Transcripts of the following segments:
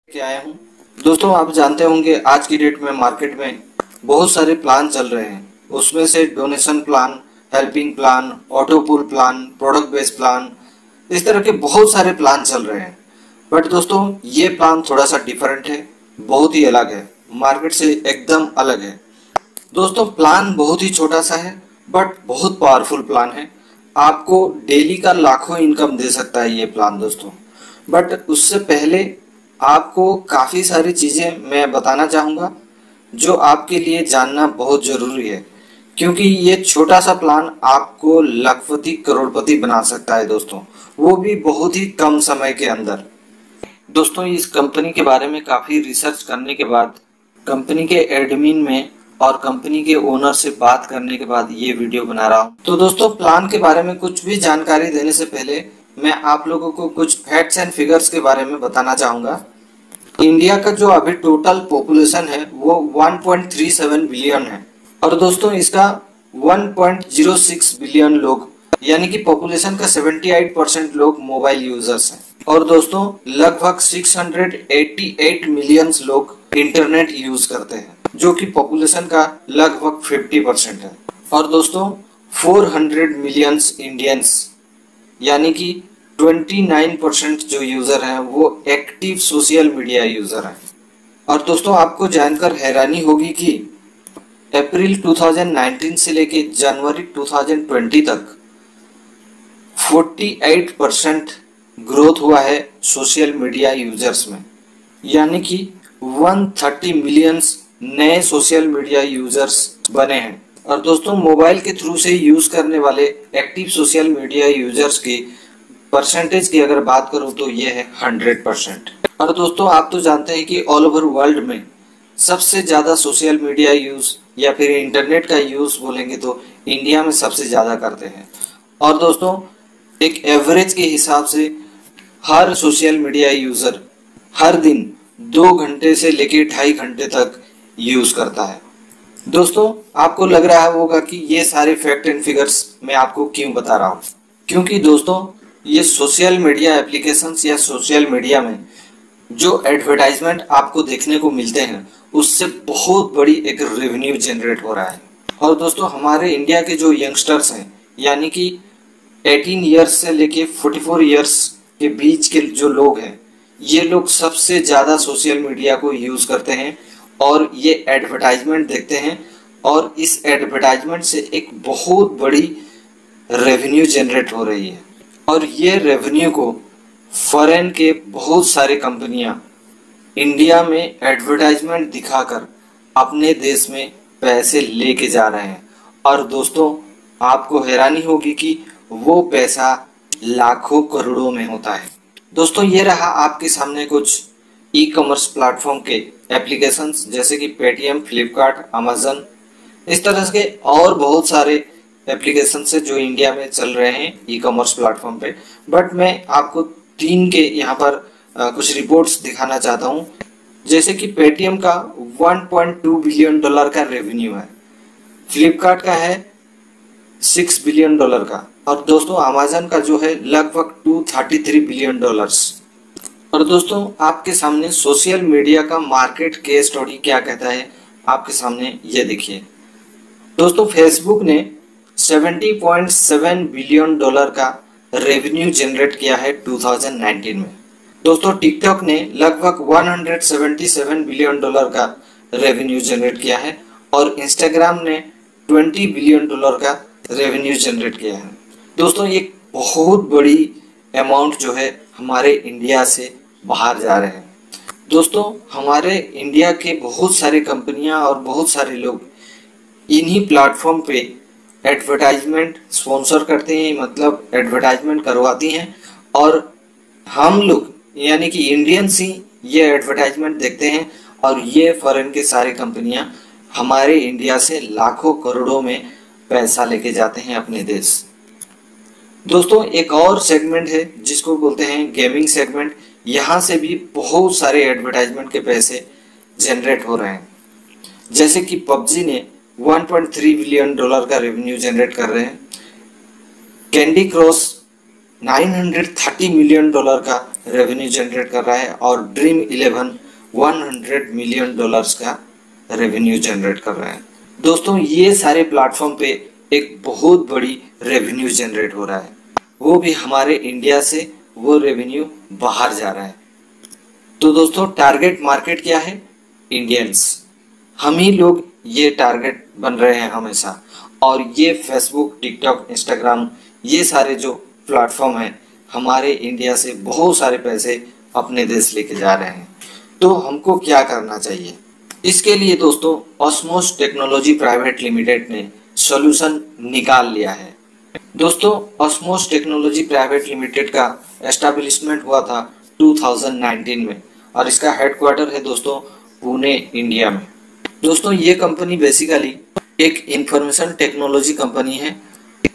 के आया हूँ। दोस्तों, आप जानते होंगे आज की डेट में मार्केट में बहुत सारे प्लान चल रहे हैं। उसमें से donation plan, helping plan, auto pool plan, product based plan, इस तरह के बहुत सारे प्लान चल रहे हैं। बट दोस्तों, ये प्लान थोड़ा सा डिफरेंट है, बहुत ही अलग है, मार्केट से एकदम अलग है। दोस्तों, प्लान बहुत ही छोटा सा है बट बहुत पावरफुल प्लान है। आपको डेली का लाखों इनकम दे सकता है ये प्लान दोस्तों। बट उससे पहले आपको काफ़ी सारी चीज़ें मैं बताना चाहूँगा जो आपके लिए जानना बहुत ज़रूरी है, क्योंकि ये छोटा सा प्लान आपको लखपति करोड़पति बना सकता है दोस्तों, वो भी बहुत ही कम समय के अंदर। दोस्तों, इस कंपनी के बारे में काफ़ी रिसर्च करने के बाद, कंपनी के एडमिन में और कंपनी के ओनर से बात करने के बाद ये वीडियो बना रहा हूँ। तो दोस्तों, प्लान के बारे में कुछ भी जानकारी देने से पहले मैं आप लोगों को कुछ फैक्ट्स एंड फिगर्स के बारे में बताना चाहूँगा। इंडिया का जो अभी टोटल पॉपुलेशन है वो 1.37 बिलियन है, और दोस्तों इसका 1.06 बिलियन लोग, यानी कि पॉपुलेशन का 78% लोग मोबाइल यूजर्स हैं। और दोस्तों, लगभग 688 मिलियन लोग इंटरनेट यूज करते हैं, जो कि पॉपुलेशन का लगभग 50% है। और दोस्तों, 400 मिलियंस इंडियंस, यानी कि 29% जो यूजर हैं वो एक्टिव सोशल मीडिया यूजर हैं। और दोस्तों, आपको जानकर हैरानी होगी कि अप्रैल 2019 से लेके जनवरी 2020 तक 48% ग्रोथ हुआ है सोशल मीडिया यूजर्स में, यानी कि 130 मिलियंस नए सोशल मीडिया यूजर्स बने हैं। और दोस्तों, मोबाइल के थ्रू से यूज करने वाले एक्टिव सोशल मीडिया यूजर्स की परसेंटेज की अगर बात करूं तो ये है 100%। और दोस्तों, आप तो जानते हैं कि ऑल ओवर वर्ल्ड में सबसे ज्यादा सोशल मीडिया यूज या फिर इंटरनेट का यूज बोलेंगे तो इंडिया में सबसे ज्यादा करते हैं। और दोस्तों, एक एवरेज के हिसाब से हर सोशल मीडिया यूजर हर दिन 2 घंटे से लेके 2.5 घंटे तक यूज करता है। दोस्तों, आपको लग रहा होगा कि ये सारे फैक्ट एंड फिगर्स मैं आपको क्यों बता रहा हूँ, क्योंकि दोस्तों ये सोशल मीडिया एप्लीकेशंस या सोशल मीडिया में जो एडवर्टाइजमेंट आपको देखने को मिलते हैं उससे बहुत बड़ी एक रेवेन्यू जनरेट हो रहा है। और दोस्तों, हमारे इंडिया के जो यंगस्टर्स हैं, यानी कि 18 ईयर्स से लेके 44 ईयर्स के बीच के जो लोग हैं, ये लोग सबसे ज़्यादा सोशल मीडिया को यूज़ करते हैं और ये एडवर्टाइजमेंट देखते हैं, और इस एडवर्टाइजमेंट से एक बहुत बड़ी रेवेन्यू जनरेट हो रही है। और ये रेवेन्यू को फॉरेन के बहुत सारे कंपनियां इंडिया में एडवर्टाइजमेंट दिखाकर अपने देश में पैसे लेके जा रहे हैं। और दोस्तों, आपको हैरानी होगी कि वो पैसा लाखों करोड़ों में होता है। दोस्तों, ये रहा आपके सामने कुछ ई कॉमर्स प्लेटफॉर्म के एप्लीकेशंस, जैसे कि पेटीएम, फ्लिपकार्ट, अमेजन, इस तरह के और बहुत सारे एप्लीकेशन से जो इंडिया में चल रहे हैं ई कॉमर्स प्लेटफॉर्म पे। बट मैं आपको 3 के यहाँ पर कुछ रिपोर्ट्स दिखाना चाहता हूँ। जैसे कि पेटीएम का 1.2 बिलियन डॉलर का रेवेन्यू है, फ्लिपकार्ट का है 6 बिलियन डॉलर का, और दोस्तों अमेजन का जो है लगभग 233 बिलियन डॉलर्स। और दोस्तों, आपके सामने सोशल मीडिया का मार्केट केस स्टडी क्या कहता है, आपके सामने ये देखिए। दोस्तों, फेसबुक ने 70.7 बिलियन डॉलर का रेवेन्यू जनरेट किया है 2019 में। दोस्तों, टिकटॉक ने लगभग 177 बिलियन डॉलर का रेवेन्यू जनरेट किया है, और इंस्टाग्राम ने 20 बिलियन डॉलर का रेवेन्यू जनरेट किया है। दोस्तों, एक बहुत बड़ी अमाउंट जो है हमारे इंडिया से बाहर जा रहे हैं। दोस्तों, हमारे इंडिया के बहुत सारे कंपनियां और बहुत सारे लोग इन्हीं प्लेटफॉर्म पे एडवर्टाइजमेंट स्पॉन्सर करते हैं, मतलब एडवर्टाइजमेंट करवाती हैं, और हम लोग यानी कि इंडियंस ही ये एडवर्टाइजमेंट देखते हैं, और ये फॉरेन के सारी कंपनियां हमारे इंडिया से लाखों करोड़ों में पैसा लेके जाते हैं अपने देश। दोस्तों, एक और सेगमेंट है जिसको बोलते हैं गेमिंग सेगमेंट। यहाँ से भी बहुत सारे एडवर्टाइजमेंट के पैसे जनरेट हो रहे हैं। जैसे कि पबजी ने 1.3 बिलियन डॉलर का रेवेन्यू जनरेट कर रहे हैं, कैंडी क्रश 930 मिलियन डॉलर का रेवेन्यू जनरेट कर रहा है और ड्रीम 11 $100 मिलियन का रेवेन्यू जनरेट कर रहा है। दोस्तों ये सारे प्लेटफॉर्म पे एक बहुत बड़ी रेवेन्यू जनरेट हो रहा है, वो भी हमारे इंडिया से वो रेवेन्यू बाहर जा रहा है। तो दोस्तों टारगेट मार्केट क्या है? इंडियंस। हम ही लोग ये टारगेट बन रहे हैं हमेशा। और ये फेसबुक, टिकटॉक, इंस्टाग्राम, ये सारे जो प्लेटफॉर्म हैं हमारे इंडिया से बहुत सारे पैसे अपने देश लेके जा रहे हैं। तो हमको क्या करना चाहिए? इसके लिए दोस्तों ऑस्मोस टेक्नोलॉजी प्राइवेट लिमिटेड ने सॉल्यूशन निकाल लिया है। दोस्तों ऑस्मोस टेक्नोलॉजी प्राइवेट लिमिटेड का एस्टैब्लिशमेंट हुआ था 2019 में और इसका हेडक्वार्टर है दोस्तों पुणे, इंडिया में। दोस्तों ये कंपनी बेसिकली एक इंफॉर्मेशन टेक्नोलॉजी कंपनी है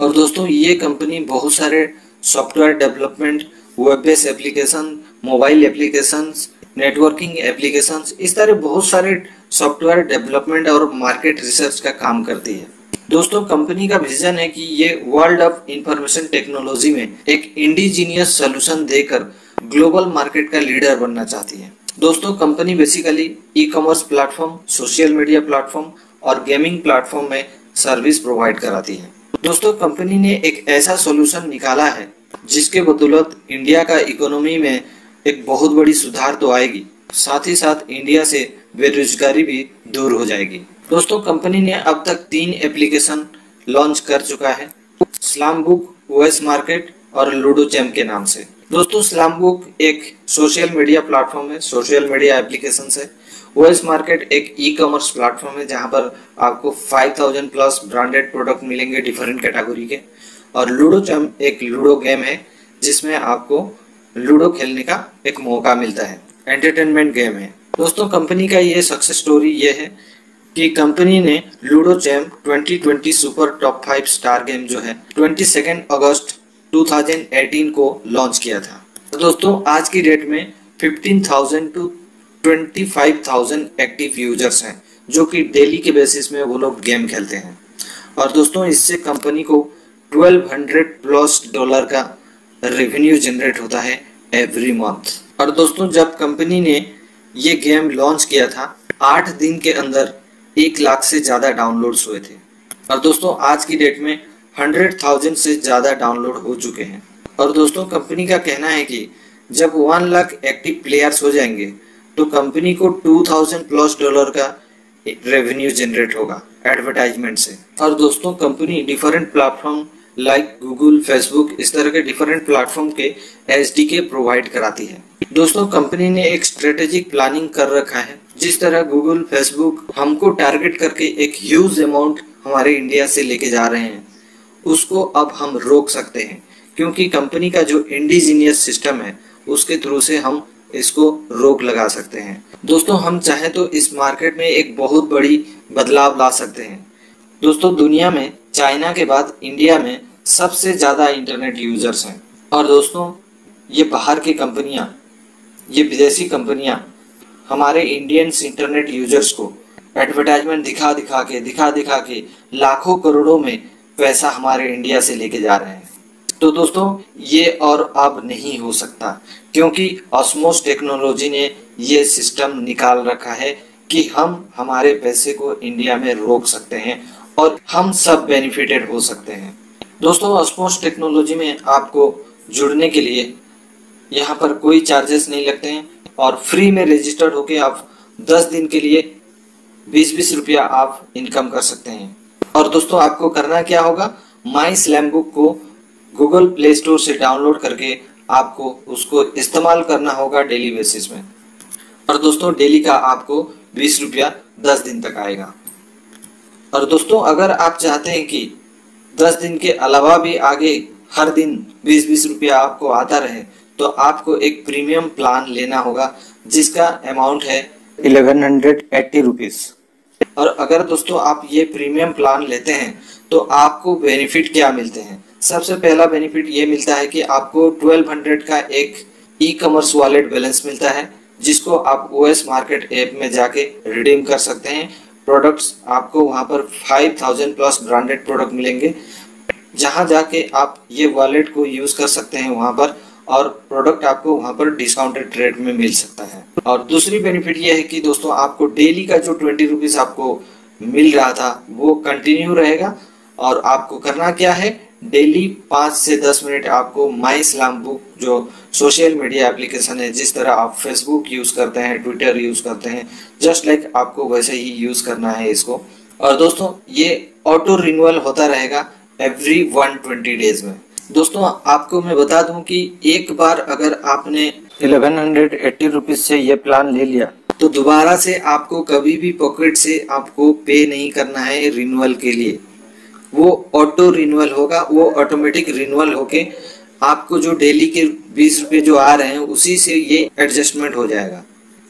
और दोस्तों ये कंपनी बहुत सारे software development, web based application, mobile applications, networking applications, इस तरह बहुत सारे सॉफ्टवेयर डेवलपमेंट और मार्केट रिसर्च का काम करती है। दोस्तों कंपनी का विजन है कि ये वर्ल्ड ऑफ इंफॉर्मेशन टेक्नोलॉजी में एक इंडिजीनियस सॉल्यूशन देकर ग्लोबल मार्केट का लीडर बनना चाहती है। दोस्तों company basically e commerce platform, social media platform और गेमिंग प्लेटफॉर्म में सर्विस प्रोवाइड कराती है। दोस्तों कंपनी ने एक ऐसा सॉल्यूशन निकाला है जिसके बदौलत इंडिया का इकोनॉमी में एक बहुत बड़ी सुधार तो आएगी, साथ ही साथ इंडिया से बेरोजगारी भी दूर हो जाएगी। दोस्तों कंपनी ने अब तक 3 एप्लीकेशन लॉन्च कर चुका है, स्लैम बुक, ओएस मार्केट और लूडो चैम के नाम से। दोस्तों स्लैम बुक एक सोशल मीडिया प्लेटफॉर्म है, सोशल मीडिया एप्लीकेशन है। ओएस मार्केट एक ई कॉमर्स प्लेटफॉर्म है जहां पर आपको 5000 प्लस ब्रांडेड प्रोडक्ट मिलेंगे डिफरेंट कैटेगरी के। और लूडो चैम एक लूडो गेम है जिसमें आपको लूडो खेलने का एक मौका मिलता है, एंटरटेनमेंट गेम है। दोस्तों कंपनी का ये सक्सेस स्टोरी ये है कि कंपनी ने ludo charm 2020 super top 5 star game जो है 22 अगस्त 2018 को लॉन्च किया था। तो दोस्तों आज की डेट में 15,000 टू 25,000 एक्टिव यूजर्स हैं जो कि डेली के बेसिस में वो लोग गेम खेलते हैं। और दोस्तों इससे कंपनी को $1200 प्लस का रेवेन्यू जनरेट होता है एवरी मंथ। और दोस्तों जब कंपनी ने ये गेम लॉन्च किया था 8 दिन के अंदर 1 लाख से ज़्यादा डाउनलोड्स हुए थे। और दोस्तों आज की डेट में 100,000 से ज़्यादा डाउनलोड हो चुके हैं। और दोस्तों कंपनी का कहना है कि जब 1 लाख एक्टिव प्लेयर्स हो जाएंगे तो कंपनी को $2,000 प्लस का रेवेन्यू जनरेट होगा एडवर्टाइजमेंट से। और दोस्तों company different platform like Google, Facebook, इस तरह के डिफरेंट प्लेटफॉर्म के SDK प्रोवाइड कराती है। दोस्तों कंपनी ने एक स्ट्रेटेजिक प्लानिंग कर रखा है, जिस तरह गूगल, फेसबुक हमको टारगेट करके एक ह्यूज अमाउंट हमारे इंडिया से लेके जा रहे हैं, उसको अब हम रोक सकते हैं क्योंकि कंपनी का जो इंडिजीनियस सिस्टम है उसके थ्रू से हम इसको रोक लगा सकते हैं। दोस्तों हम चाहें तो इस मार्केट में एक बहुत बड़ी बदलाव ला सकते हैं। दोस्तों दुनिया में चाइना के बाद इंडिया में सबसे ज़्यादा इंटरनेट यूजर्स हैं। और दोस्तों ये बाहर की कंपनियां, ये विदेशी कंपनियां हमारे इंडियंस इंटरनेट यूजर्स को एडवर्टाइजमेंट दिखा दिखा के लाखों करोड़ों में पैसा हमारे इंडिया से लेके जा रहे हैं। तो दोस्तों ये और अब नहीं हो सकता क्योंकि ऑस्मोस टेक्नोलॉजी ने ये सिस्टम निकाल रखा है कि हम हमारे पैसे को इंडिया में रोक सकते हैं और हम सब बेनिफिटेड हो सकते हैं। दोस्तों ऑस्मोस टेक्नोलॉजी में आपको जुड़ने के लिए यहाँ पर कोई चार्जेस नहीं लगते हैं और फ्री में रजिस्टर्ड होके आप 10 दिन के लिए 20-20 रुपया आप इनकम कर सकते हैं। और दोस्तों आपको करना क्या होगा, माई स्लैम बुक को गूगल प्ले स्टोर से डाउनलोड करके आपको उसको इस्तेमाल करना होगा डेली बेसिस में। और दोस्तों डेली का आपको 20 रुपया 10 दिन तक आएगा। और दोस्तों अगर आप चाहते हैं कि 10 दिन के अलावा भी आगे हर दिन 20-20 रुपया आपको आता रहे तो आपको एक प्रीमियम प्लान लेना होगा जिसका अमाउंट है 1180 रुपीज। और अगर दोस्तों आप ये प्रीमियम प्लान लेते हैं तो आपको बेनिफिट क्या मिलते हैं? सबसे पहला बेनिफिट ये मिलता है कि आपको 1200 का एक ई कॉमर्स वॉलेट बैलेंस मिलता है जिसको आप ओएस मार्केट ऐप में जाके रिडीम कर सकते हैं। प्रोडक्ट्स आपको वहां पर 5000 प्लस ब्रांडेड प्रोडक्ट मिलेंगे जहां जाके आप ये वॉलेट को यूज कर सकते हैं वहां पर और प्रोडक्ट आपको वहां पर डिस्काउंटेड रेट में मिल सकता है। और दूसरी बेनिफिट ये है कि दोस्तों आपको डेली का जो 20 रुपीज आपको मिल रहा था वो कंटिन्यू रहेगा। और आपको करना क्या है, डेली 5 से 10 मिनट आपको माई इस्लाम बुक जो सोशल मीडिया एप्लीकेशन है, जिस तरह आप फेसबुक यूज करते हैं, ट्विटर यूज करते हैं, जस्ट लाइक आपको वैसे ही यूज करना है इसको। और दोस्तों ये ऑटो रिन्यूअल होता रहेगा एवरी 120 डेज में। दोस्तों आपको मैं बता दूं कि एक बार अगर आपने 1180 रुपीज से ये प्लान ले लिया तो दोबारा से आपको कभी भी पॉकेट से आपको पे नहीं करना है रिन्यूअल के लिए। वो ऑटो रिन्यूअल होगा, वो ऑटोमेटिक रिन्यूअल होके आपको जो डेली के 20 रुपये जो आ रहे हैं उसी से ये एडजस्टमेंट हो जाएगा।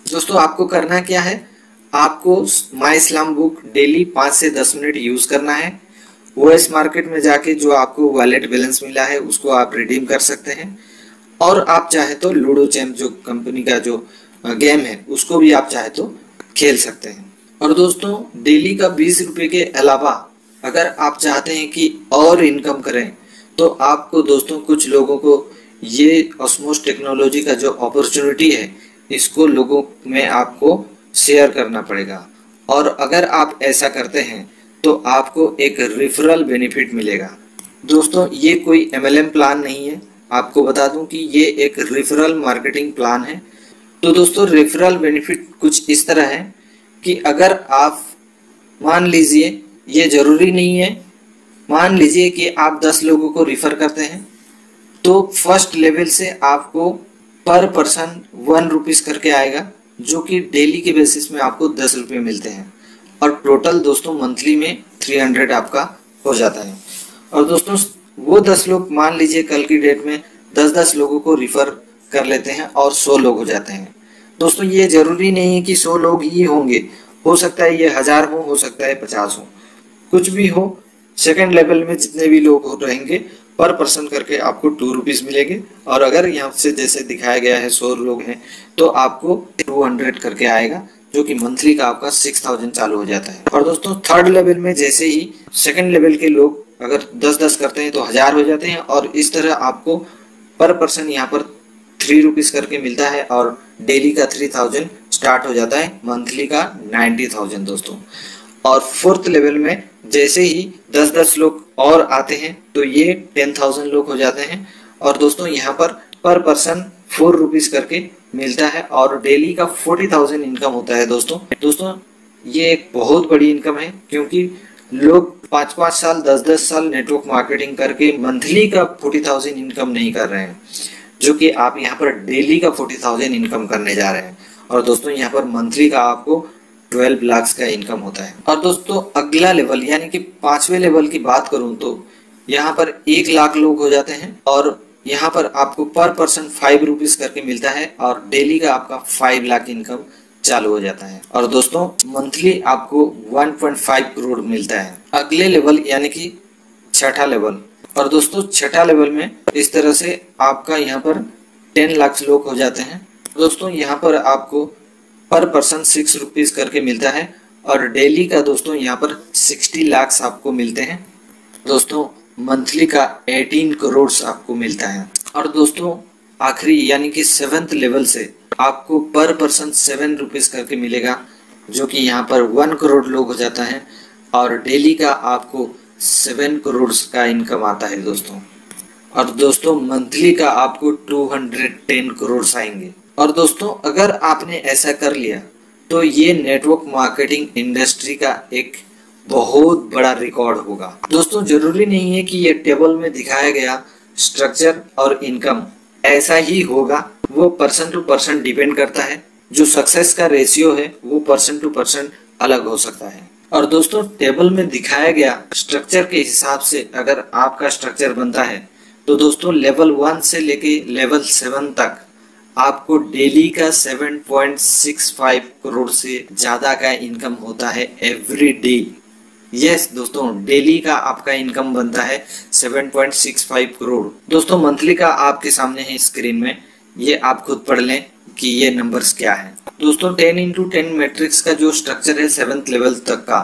दोस्तों आपको करना क्या है, आपको माई इस्लाम बुक डेली 5 से 10 मिनट यूज करना है। ओएस मार्केट में जाके जो आपको वॉलेट बैलेंस मिला है उसको आप रिडीम कर सकते हैं। और आप चाहे तो लूडो चैम्प जो कंपनी का जो गेम है उसको भी आप चाहे तो खेल सकते हैं। और दोस्तों डेली का 20 रुपये के अलावा अगर आप चाहते हैं कि और इनकम करें तो आपको दोस्तों कुछ लोगों को ये ऑस्मोस टेक्नोलॉजी का जो अपॉर्चुनिटी है इसको लोगों में आपको शेयर करना पड़ेगा। और अगर आप ऐसा करते हैं तो आपको एक रेफरल बेनिफिट मिलेगा। दोस्तों ये कोई एमएलएम प्लान नहीं है, आपको बता दूं कि ये एक रेफरल मार्केटिंग प्लान है। तो दोस्तों रेफरल बेनिफिट कुछ इस तरह है कि अगर आप मान लीजिए, ये जरूरी नहीं है, मान लीजिए कि आप 10 लोगों को रिफर करते हैं तो फर्स्ट लेवल से आपको पर पर्सन 1 रुपीज करके आएगा, जो कि डेली के बेसिस में आपको 10 रुपये मिलते हैं। और टोटल दोस्तों मंथली में 300 आपका हो जाता है। और दोस्तों वो 10 लोग मान लीजिए कल की डेट में 10-10 लोगों को रिफर कर लेते हैं और 100 लोग हो जाते हैं। दोस्तों ये जरूरी नहीं है कि 100 लोग ही होंगे, हो सकता है ये 1000 हो सकता है 50 हो, कुछ भी हो। सेकंड लेवल में जितने भी लोग हो रहेंगे पर पर्सन करके आपको 2 रुपीज मिलेंगे। और अगर यहाँ से जैसे दिखाया गया है 100 लोग हैं तो आपको 200 करके आएगा, जो कि मंथली का आपका 6000 चालू हो जाता है। और दोस्तों थर्ड लेवल में जैसे ही सेकंड लेवल के लोग अगर 10-10 करते हैं तो 1000 हो जाते हैं। और इस तरह आपको पर पर्सन यहाँ पर 3 रुपीज करके मिलता है और डेली का 3000 स्टार्ट हो जाता है, मंथली का 90,000 दोस्तों। और फोर्थ लेवल में जैसे ही 10-10 लोग और आते हैं तो ये 10,000 लोग हो जाते हैं। और दोस्तों यहाँ पर पर्सन 4 रुपीज करके मिलता है और डेली का 40,000 इनकम होता है दोस्तों ये एक बहुत बड़ी इनकम है, क्योंकि लोग 5-5 साल 10-10 साल नेटवर्क मार्केटिंग करके मंथली का 40,000 इनकम नहीं कर रहे हैं, जो कि आप यहाँ पर डेली का 40,000 इनकम करने जा रहे हैं। और दोस्तों यहाँ पर मंथली का आपको 12 लाख का इनकम होता है। और दोस्तों अगला लेवल यानी कि 5वें लेवल की बात करूं तो यहाँ पर 1 लाख लोग हो जाते हैं और यहाँ पर आपको पर पर्सन 5 रुपीज करके मिलता है और डेली का आपका 5 लाख इनकम चालू हो जाता है। और दोस्तों मंथली आपको 1.5 करोड़ मिलता है। अगले लेवल यानी कि छठा लेवल। और दोस्तों छठा लेवल में इस तरह से आपका यहाँ पर 10 लाख लोग हो जाते हैं। दोस्तों यहाँ पर आपको पर पर्सन 6 रुपीज करके मिलता है और डेली का दोस्तों यहाँ पर 60 लाख आपको मिलते हैं। दोस्तों मंथली का 18 करोड़ आपको मिलता है। और दोस्तों आखिरी यानी कि 7th लेवल से आपको पर पर्सन 7 रुपीज करके मिलेगा, जो कि यहाँ पर 1 करोड़ लोग हो जाता है और डेली का आपको 7 करोड़ का इनकम आता है दोस्तों। और दोस्तों मंथली का आपको 210 करोड़ आएंगे। और दोस्तों अगर आपने ऐसा कर लिया तो ये नेटवर्क मार्केटिंग इंडस्ट्री का एक बहुत बड़ा रिकॉर्ड होगा। दोस्तों जरूरी नहीं है कि ये टेबल में दिखाया गया स्ट्रक्चर और इनकम ऐसा ही होगा, वो पर्सन टू पर्सन डिपेंड करता है। जो सक्सेस का रेशियो है वो पर्सन टू पर्सन अलग हो सकता है। और दोस्तों टेबल में दिखाया गया स्ट्रक्चर के हिसाब से अगर आपका स्ट्रक्चर बनता है तो दोस्तों लेवल 1 से लेके लेवल 7 तक आपको डेली का 7.65 करोड़ से ज्यादा का इनकम होता है एवरी डे। यस दोस्तों डेली का आपका इनकम बनता है 7.65 करोड़। दोस्तों मंथली का आपके सामने है स्क्रीन में, ये आप खुद पढ़ लें कि ये नंबर्स क्या है। दोस्तों 10x10 मैट्रिक्स का जो स्ट्रक्चर है 7th लेवल तक का,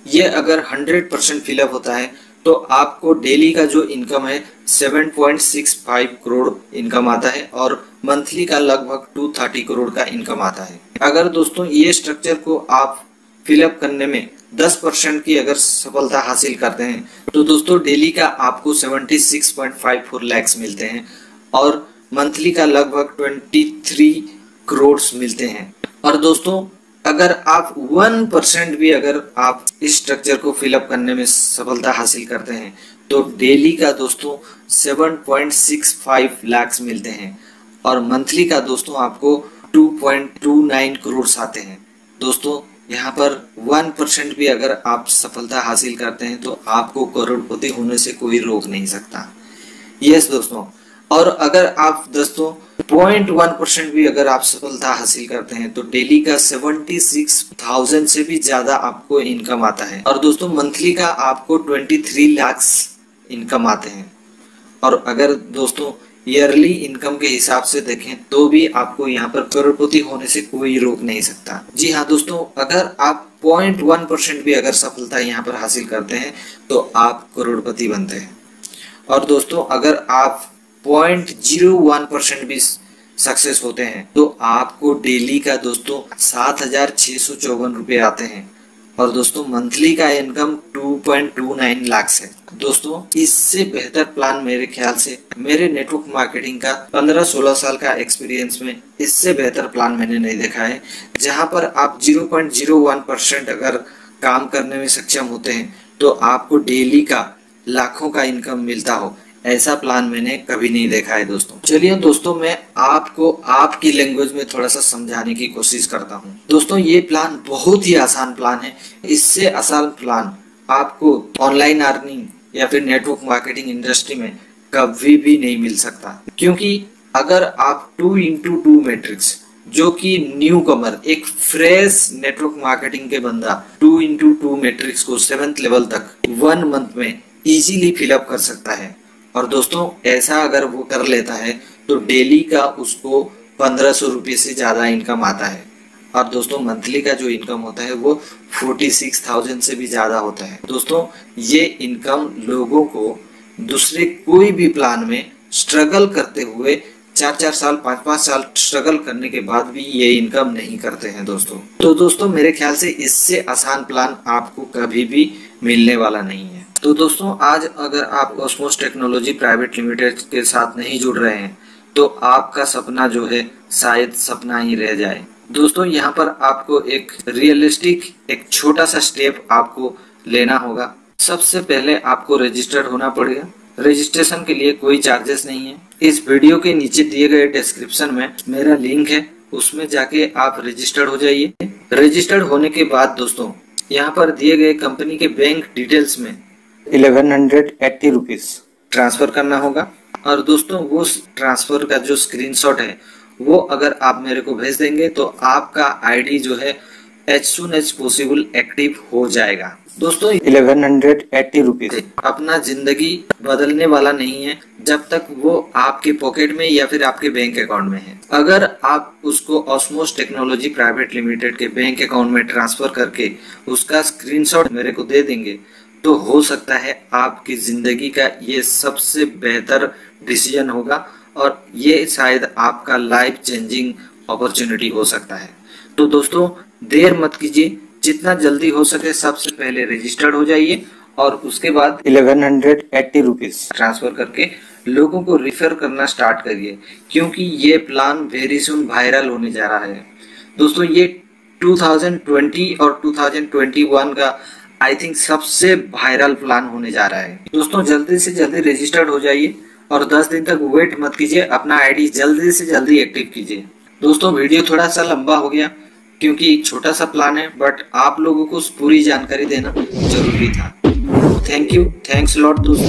ये अगर 100% फिलअप होता है तो आपको डेली का जो इनकम है 7.65 करोड़ इनकम आता है और मंथली का लगभग 230 करोड़ का इनकम आता है। अगर दोस्तों ये स्ट्रक्चर को आप फिलअप करने में 10% की अगर सफलता हासिल करते हैं तो दोस्तों डेली का आपको 76.54 लाख मिलते हैं और मंथली का लगभग 23 करोड़ मिलते हैं। और दोस्तों अगर आप 1% भी अगर आप इस स्ट्रक्चर को फिलअप करने में सफलता हासिल करते हैं तो डेली का दोस्तों 7.65 लाख मिलते हैं और मंथली का दोस्तों आपको 2.29 करोड़ आते हैं। दोस्तों यहाँ पर 1% भी अगर आप सफलता हासिल करते हैं तो आपको करोड़पति होने से कोई रोक नहीं सकता। यस दोस्तों, और अगर आप दोस्तों 0.1% भी अगर आप सफलता हासिल करते हैं तो डेली का 76,000 से भी ज्यादा आपको इनकम आता है और दोस्तों मंथली का आपको 23 लाख इनकम आते हैं। और अगर दोस्तों ईयरली इनकम के हिसाब से देखें तो भी आपको यहाँ पर करोड़पति होने से कोई रोक नहीं सकता। जी हाँ दोस्तों, अगर आप 0.1% भी अगर सफलता यहाँ पर हासिल करते हैं तो आप करोड़पति बनते हैं। और दोस्तों अगर आप 0.01% भी सक्सेस होते हैं तो आपको डेली का दोस्तों 7,654 रुपये आते हैं और दोस्तों मंथली का इनकम 2.29 लाख है। दोस्तों इससे बेहतर प्लान मेरे ख्याल से मेरे नेटवर्क मार्केटिंग का 15-16 साल का एक्सपीरियंस में इससे बेहतर प्लान मैंने नहीं देखा है, जहां पर आप 0.01% अगर काम करने में सक्षम होते हैं तो आपको डेली का लाखों का इनकम मिलता हो। ऐसा प्लान मैंने कभी नहीं देखा है दोस्तों। चलिए दोस्तों मैं आपको आपकी लैंग्वेज में थोड़ा सा समझाने की कोशिश करता हूँ। दोस्तों ये प्लान बहुत ही आसान प्लान है। इससे आसान प्लान आपको ऑनलाइन अर्निंग या फिर नेटवर्क मार्केटिंग इंडस्ट्री में कभी भी नहीं मिल सकता, क्योंकि अगर आप 2x2 मैट्रिक्स जो कि न्यू कमर एक फ्रेश नेटवर्क मार्केटिंग के बंदा 2x2 मैट्रिक्स को 7th लेवल तक 1 मंथ में इजीली फिलअप कर सकता है। और दोस्तों ऐसा अगर वो कर लेता है तो डेली का उसको 1500 रुपये से ज्यादा इनकम आता है और दोस्तों मंथली का जो इनकम होता है वो 46,000 से भी ज्यादा होता है। दोस्तों ये इनकम लोगों को दूसरे कोई भी प्लान में स्ट्रगल करते हुए 4-4 साल 5-5 साल स्ट्रगल करने के बाद भी ये इनकम नहीं करते हैं दोस्तों। तो दोस्तों मेरे ख्याल से इससे आसान प्लान आपको कभी भी मिलने वाला नहीं है। तो दोस्तों आज अगर आप ऑस्मोस टेक्नोलॉजी प्राइवेट लिमिटेड के साथ नहीं जुड़ रहे हैं तो आपका सपना जो है शायद सपना ही रह जाए। दोस्तों यहाँ पर आपको एक रियलिस्टिक एक छोटा सा स्टेप आपको लेना होगा। सबसे पहले आपको रजिस्टर्ड होना पड़ेगा। रजिस्ट्रेशन के लिए कोई चार्जेस नहीं है। इस वीडियो के नीचे दिए गए डिस्क्रिप्शन में मेरा लिंक है, उसमें जाके आप रजिस्टर्ड हो जाइए। रजिस्टर्ड होने के बाद दोस्तों यहाँ पर दिए गए कंपनी के बैंक डिटेल्स में 1180 रुपीज ट्रांसफर करना होगा और दोस्तों वो ट्रांसफर का जो स्क्रीनशॉट है वो अगर आप मेरे को भेज देंगे तो आपका आईडी जो है as soon as possible active हो जाएगा। दोस्तों 1180 रुपीज अपना जिंदगी बदलने वाला नहीं है जब तक वो आपके पॉकेट में या फिर आपके बैंक अकाउंट में है। अगर आप उसको ऑस्मोस टेक्नोलॉजी प्राइवेट लिमिटेड के बैंक अकाउंट में ट्रांसफर करके उसका स्क्रीनशॉट मेरे को दे देंगे तो हो सकता है आपकी जिंदगी का ये सबसे बेहतर डिसीजन होगा और ये शायद आपका लाइफ चेंजिंग अपॉर्चुनिटी हो सकता है। तो दोस्तों देर मत कीजिए, जितना जल्दी हो सके सबसे पहले रजिस्टर्ड हो जाइए और उसके बाद 1180 रुपीज ट्रांसफर करके लोगों को रिफर करना स्टार्ट करिए, क्योंकि ये प्लान वेरी सुन वायरल होने जा रहा है। दोस्तों ये 2020 और 2021 का आई थिंक सबसे वायरल प्लान होने जा रहा है। दोस्तों जल्दी से जल्दी रजिस्टर्ड हो जाइए और 10 दिन तक वेट मत कीजिए, अपना आईडी जल्दी से जल्दी एक्टिव कीजिए। दोस्तों वीडियो थोड़ा सा लंबा हो गया क्योंकि एक छोटा सा प्लान है, बट आप लोगों को पूरी जानकारी देना जरूरी था। थैंक यू, थैंक्स लॉट दोस्तों।